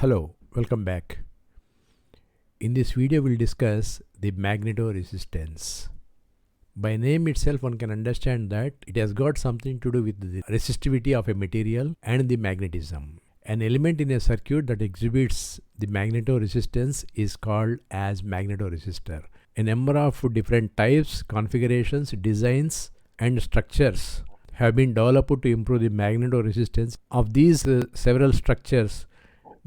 Hello, welcome back. In this video, we'll discuss the magnetoresistance. By name itself, one can understand that it has got something to do with the resistivity of a material and the magnetism. An element in a circuit that exhibits the magnetoresistance is called as magnetoresistor. A number of different types, configurations, designs, and structures have been developed to improve the magnetoresistance. Of these several structures,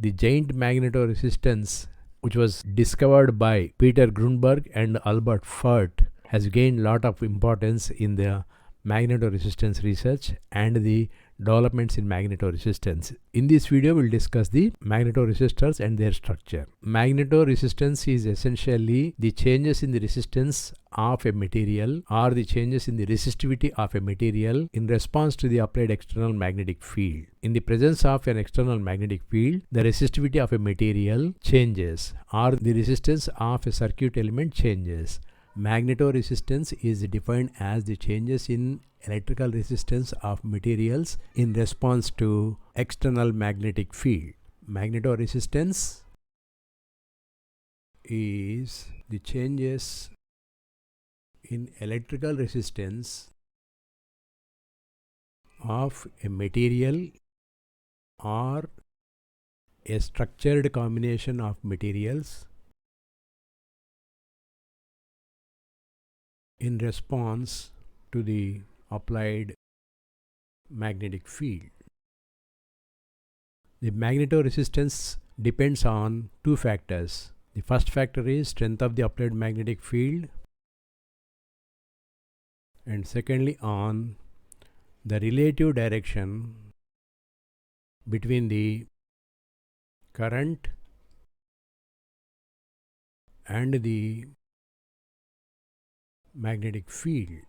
the giant magnetoresistance, which was discovered by Peter Grunberg and Albert Fert, has gained a lot of importance in the magnetoresistance research and the developments in magnetoresistance. In this video, we'll discuss the magnetoresistors and their structure. Magnetoresistance is essentially the changes in the resistance of a material or the changes in the resistivity of a material in response to the applied external magnetic field. In the presence of an external magnetic field, the resistivity of a material changes or the resistance of a circuit element changes. Magnetoresistance is defined as the changes in electrical resistance of materials in response to external magnetic field. Magnetoresistance is the changes in electrical resistance of a material or a structured combination of materials in response to the applied magnetic field. The magnetoresistance depends on two factors. The first factor is strength of the applied magnetic field, and secondly on the relative direction between the current and the magnetic field.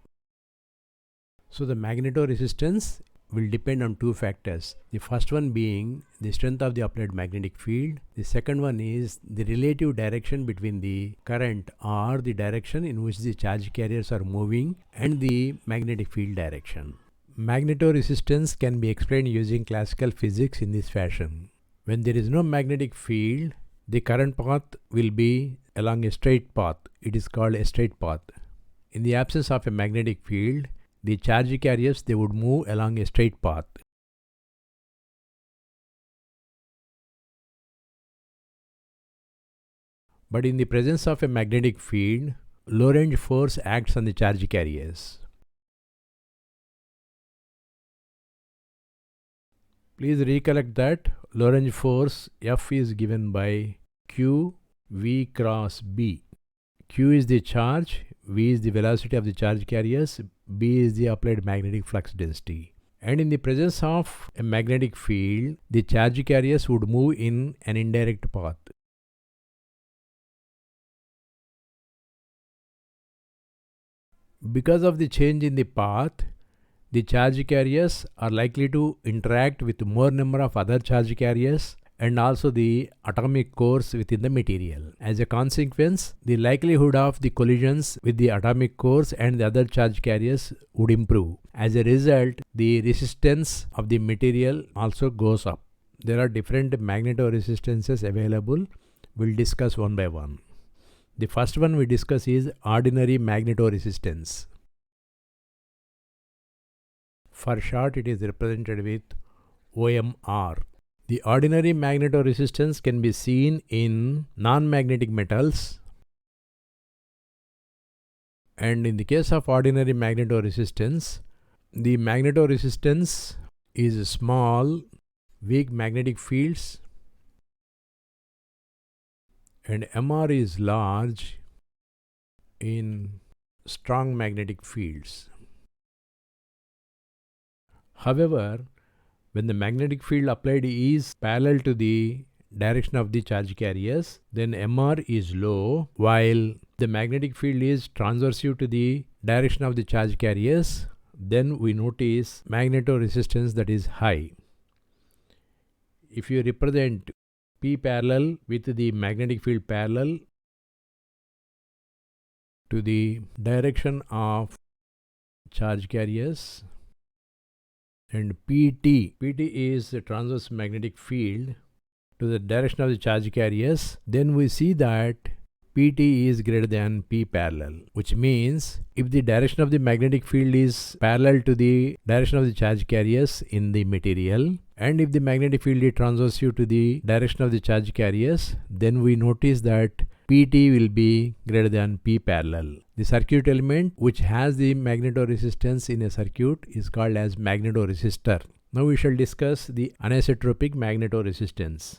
So the magnetoresistance will depend on two factors. The first one being the strength of the applied magnetic field. The second one is the relative direction between the current or the direction in which the charge carriers are moving and the magnetic field direction. Magnetoresistance can be explained using classical physics in this fashion. When there is no magnetic field, the current path will be along a straight path. It is called a straight path. In the absence of a magnetic field, the charge carriers they would move along a straight path. But in the presence of a magnetic field, low-range force acts on the charge carriers. Please recollect that low-range force F is given by Q V cross B. Q is the charge, V is the velocity of the charge carriers, B is the applied magnetic flux density. And in the presence of a magnetic field, the charge carriers would move in an indirect path. Because of the change in the path, the charge carriers are likely to interact with more number of other charge carriers and also the atomic cores within the material. As a consequence, the likelihood of the collisions with the atomic cores and the other charge carriers would improve. As a result, the resistance of the material also goes up. There are different magnetoresistance available. We'll discuss one by one. The first one we discuss is ordinary magnetoresistance. For short, it is represented with OMR. The ordinary magnetoresistance can be seen in non-magnetic metals, and in the case of ordinary magnetoresistance, the magnetoresistance is small, weak magnetic fields, and MR is large in strong magnetic fields. However, when the magnetic field applied is parallel to the direction of the charge carriers, then MR is low, while the magnetic field is transversive to the direction of the charge carriers, then we notice magnetoresistance that is high. If you represent P parallel with the magnetic field parallel to the direction of charge carriers, and PT is the transverse magnetic field to the direction of the charge carriers, then we see that Pt is greater than P parallel, which means if the direction of the magnetic field is parallel to the direction of the charge carriers in the material, and if the magnetic field is transverse to the direction of the charge carriers, then we notice that Pt will be greater than P parallel. The circuit element which has the magnetoresistance in a circuit is called as magnetoresistor. Now we shall discuss the anisotropic magnetoresistance.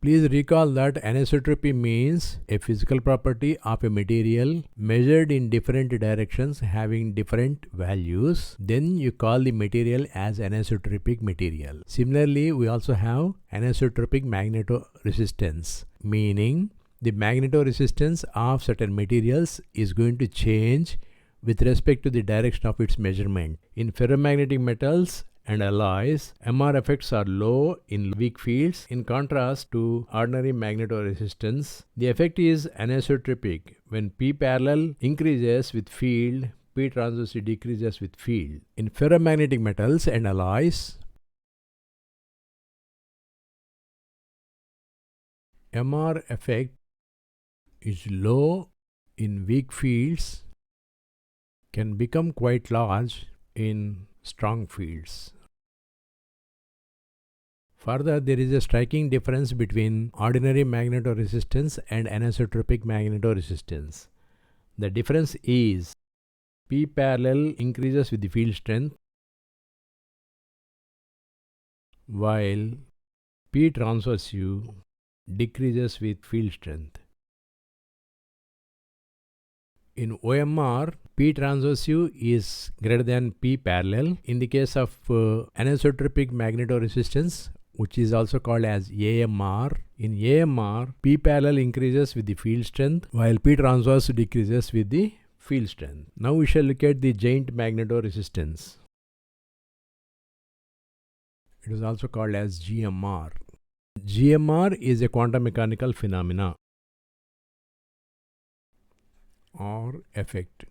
Please recall that anisotropy means a physical property of a material measured in different directions having different values. Then you call the material as anisotropic material. Similarly, we also have anisotropic magnetoresistance, meaning the magnetoresistance of certain materials is going to change with respect to the direction of its measurement. In ferromagnetic metals and alloys, MR effects are low in weak fields. In contrast to ordinary magnetoresistance, the effect is anisotropic. When P parallel increases with field, P transverse decreases with field. In ferromagnetic metals and alloys, MR effect is low in weak fields, can become quite large in strong fields. Further, there is a striking difference between ordinary magnetoresistance and anisotropic magnetoresistance. The difference is P parallel increases with the field strength, while P transverse decreases with field strength. In OMR, P transverse is greater than P parallel. In the case of anisotropic magnetoresistance, which is also called as AMR, in AMR, P parallel increases with the field strength, while P transverse decreases with the field strength. Now we shall look at the giant magnetoresistance. It is also called as GMR. GMR is a quantum mechanical phenomena or effect.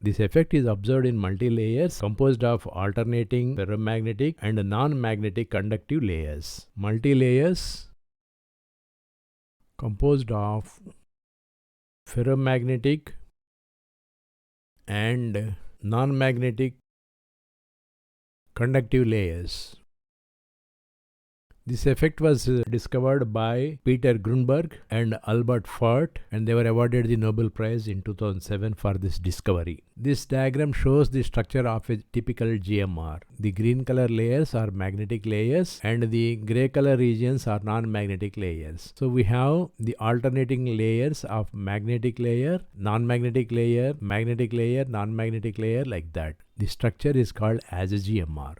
This effect is observed in multi-layers composed of alternating ferromagnetic and non-magnetic conductive layers. Multi-layers composed of ferromagnetic and non-magnetic conductive layers. This effect was discovered by Peter Grunberg and Albert Fert, and they were awarded the Nobel Prize in 2007 for this discovery. This diagram shows the structure of a typical GMR. The green color layers are magnetic layers and the gray color regions are non-magnetic layers. So we have the alternating layers of magnetic layer, non-magnetic layer, magnetic layer, non-magnetic layer, like that. The structure is called as a GMR.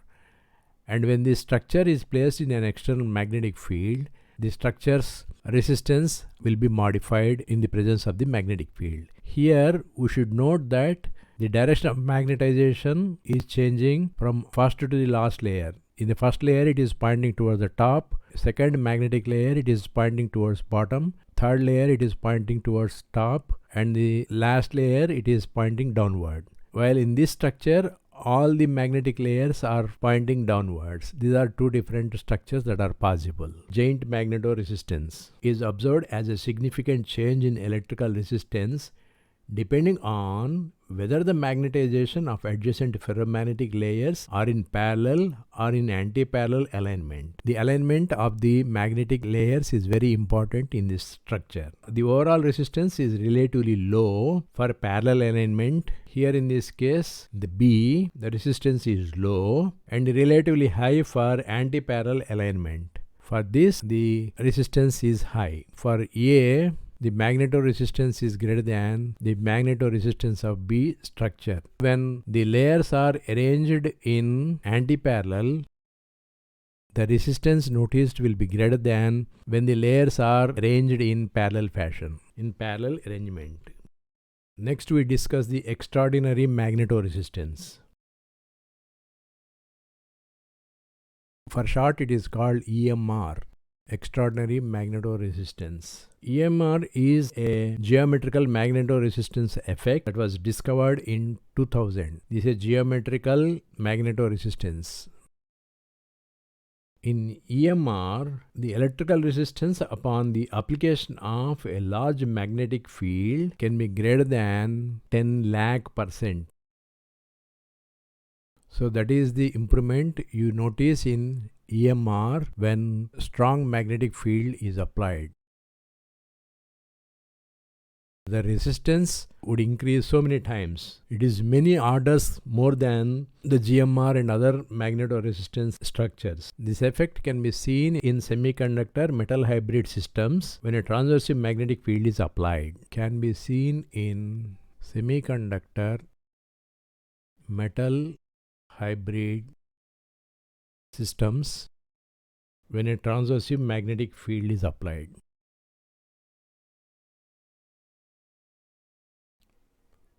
And when this structure is placed in an external magnetic field, the structure's resistance will be modified in the presence of the magnetic field. Here we should note that the direction of magnetization is changing from first to the last layer. In the first layer it is pointing towards the top, second magnetic layer it is pointing towards bottom, third layer it is pointing towards top, and the last layer it is pointing downward. While in this structure all the magnetic layers are pointing downwards. These are two different structures that are possible. Giant magnetoresistance is observed as a significant change in electrical resistance depending on whether the magnetization of adjacent ferromagnetic layers are in parallel or in anti-parallel alignment. The alignment of the magnetic layers is very important in this structure. The overall resistance is relatively low for parallel alignment. Here in this case, the resistance is low, and relatively high for anti-parallel alignment. For this, the resistance is high. For A, the magnetoresistance is greater than the magnetoresistance of B structure. When the layers are arranged in anti-parallel, the resistance noticed will be greater than when the layers are arranged in parallel fashion, in parallel arrangement. Next we discuss the extraordinary magnetoresistance. For short it is called EMR. extraordinary magnetoresistance. EMR is a geometrical magnetoresistance effect that was discovered in 2000. This is a geometrical magnetoresistance. In EMR, the electrical resistance upon the application of a large magnetic field can be greater than 10 lakh %. So that is the improvement you notice in EMR when strong magnetic field is applied. The resistance would increase so many times. It is many orders more than the GMR and other magnetoresistance structures. This effect can be seen in semiconductor metal hybrid systems when a transversive magnetic field is applied. Can be seen in semiconductor metal hybrid systems when a transversive magnetic field is applied.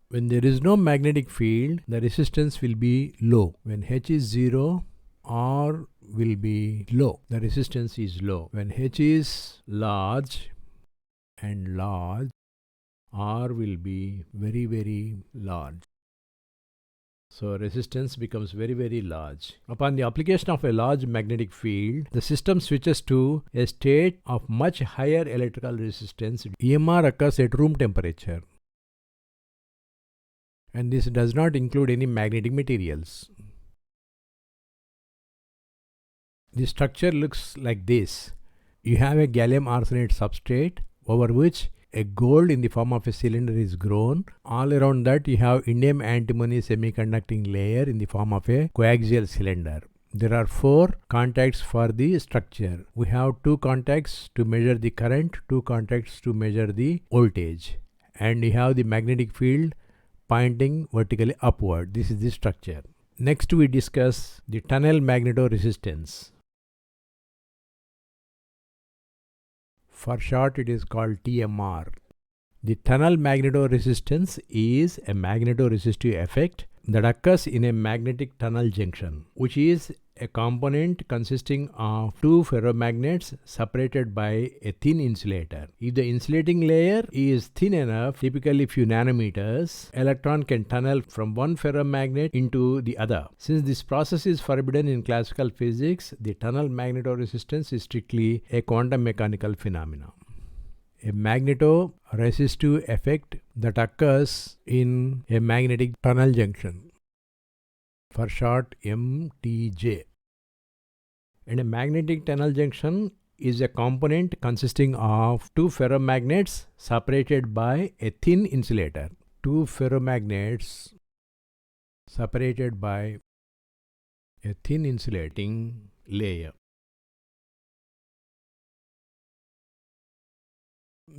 When there is no magnetic field, the resistance will be low. When H is 0, R will be low. The resistance is low. When H is large and large, R will be very, very large. So resistance becomes very, very large. Upon the application of a large magnetic field, the system switches to a state of much higher electrical resistance. EMR occurs at room temperature. And this does not include any magnetic materials. The structure looks like this. You have a gallium arsenide substrate over which a gold in the form of a cylinder is grown. All around that you have indium antimony semiconducting layer in the form of a coaxial cylinder. There are 4 contacts for the structure. We have 2 contacts to measure the current, 2 contacts to measure the voltage. And you have the magnetic field pointing vertically upward. This is the structure. Next we discuss the tunnel magnetoresistance. For short it is called TMR. The tunnel magnetoresistance is a magnetoresistive effect that occurs in a magnetic tunnel junction, which is a component consisting of 2 ferromagnets separated by a thin insulator. If the insulating layer is thin enough, typically few nanometers, electron can tunnel from one ferromagnet into the other. Since this process is forbidden in classical physics, the tunnel magnetoresistance is strictly a quantum mechanical phenomenon. A magnetoresistive effect that occurs in a magnetic tunnel junction, for short MTJ. And a magnetic tunnel junction is a component consisting of 2 ferromagnets separated by a thin insulator. 2 ferromagnets separated by a thin insulating layer.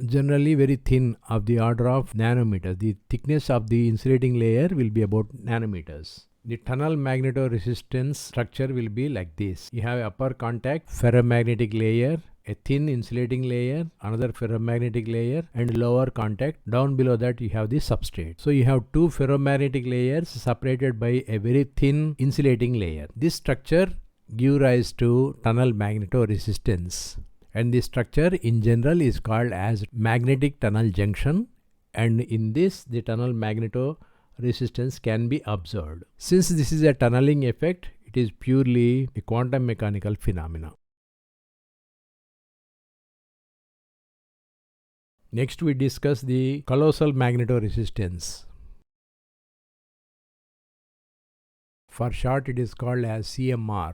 Generally very thin, of the order of nanometers. The thickness of the insulating layer will be about nanometers. The tunnel magnetoresistance structure will be like this. You have upper contact ferromagnetic layer, a thin insulating layer, another ferromagnetic layer, and lower contact. Down below that you have the substrate. So you have 2 ferromagnetic layers separated by a very thin insulating layer. This structure gives rise to tunnel magnetoresistance. And this structure in general is called as magnetic tunnel junction, and in this the tunnel magnetoresistance can be observed. Since this is a tunneling effect, it is purely a quantum mechanical phenomena. Next we discuss the colossal magnetoresistance. For short it is called as CMR.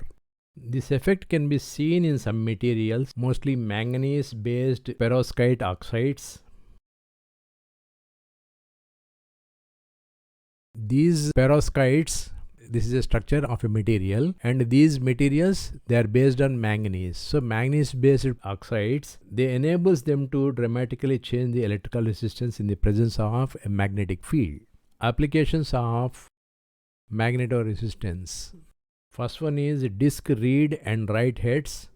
This effect can be seen in some materials, mostly manganese-based perovskite oxides. These perovskites, this is a structure of a material, and these materials, they are based on manganese. So manganese-based oxides, they enables them to dramatically change the electrical resistance in the presence of a magnetic field. Applications of magnetoresistance. First one is disk read and write heads.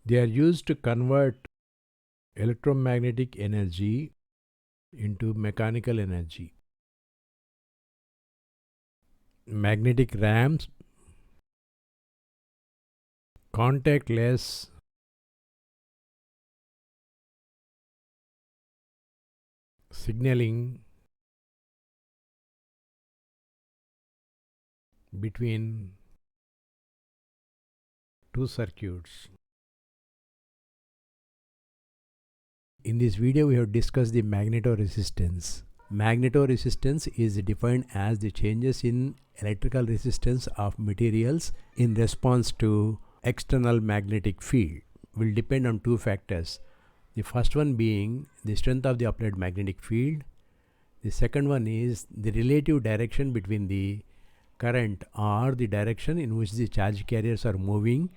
They are used to convert electromagnetic energy into mechanical energy. Magnetic ramps. contactless signaling between two circuits. In this video, we have discussed the magnetoresistance. Magnetoresistance is defined as the changes in electrical resistance of materials in response to external magnetic field. Will depend on two factors. The first one being the strength of the applied magnetic field. The second one is the relative direction between the current or the direction in which the charge carriers are moving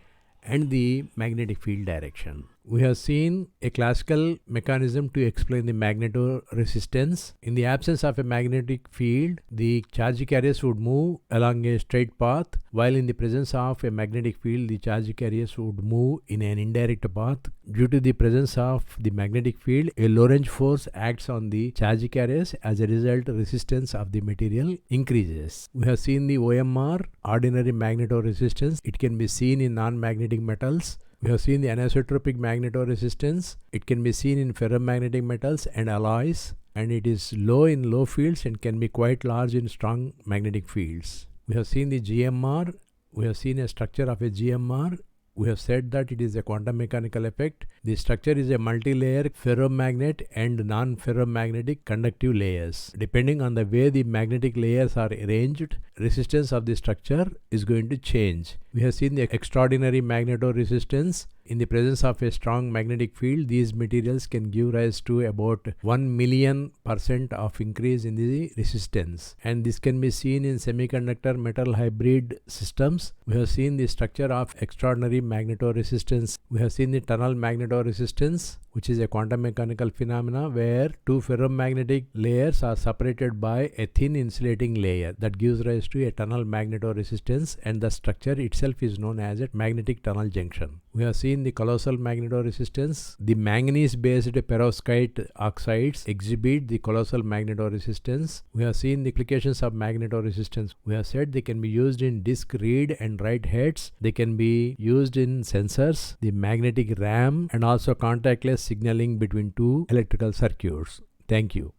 and the magnetic field direction. We have seen a classical mechanism to explain the magnetoresistance. In the absence of a magnetic field, the charge carriers would move along a straight path, while in the presence of a magnetic field, the charge carriers would move in an indirect path. Due to the presence of the magnetic field, a Lorentz force acts on the charge carriers. As a result, resistance of the material increases. We have seen the OMR, ordinary magnetoresistance. It can be seen in non-magnetic metals. We have seen the anisotropic magnetoresistance. It can be seen in ferromagnetic metals and alloys, and it is low in low fields and can be quite large in strong magnetic fields. We have seen the GMR. We have seen a structure of a GMR. We have said that it is a quantum mechanical effect. The structure is a multi-layer ferromagnet and non-ferromagnetic conductive layers. Depending on the way the magnetic layers are arranged, resistance of the structure is going to change. We have seen the extraordinary magnetoresistance. In the presence of a strong magnetic field, these materials can give rise to about 1,000,000% of increase in the resistance. And this can be seen in semiconductor metal hybrid systems. We have seen the structure of extraordinary magnetoresistance. We have seen the tunnel magnetoresistance, which is a quantum mechanical phenomena where two ferromagnetic layers are separated by a thin insulating layer that gives rise to a tunnel magnetoresistance, and the structure itself is known as a magnetic tunnel junction. We have seen the colossal magnetoresistance. The manganese-based perovskite oxides exhibit the colossal magnetoresistance. We have seen the applications of magnetoresistance. We have said they can be used in disk read and write heads. They can be used in sensors, the magnetic RAM, and also contactless signaling between two electrical circuits. Thank you.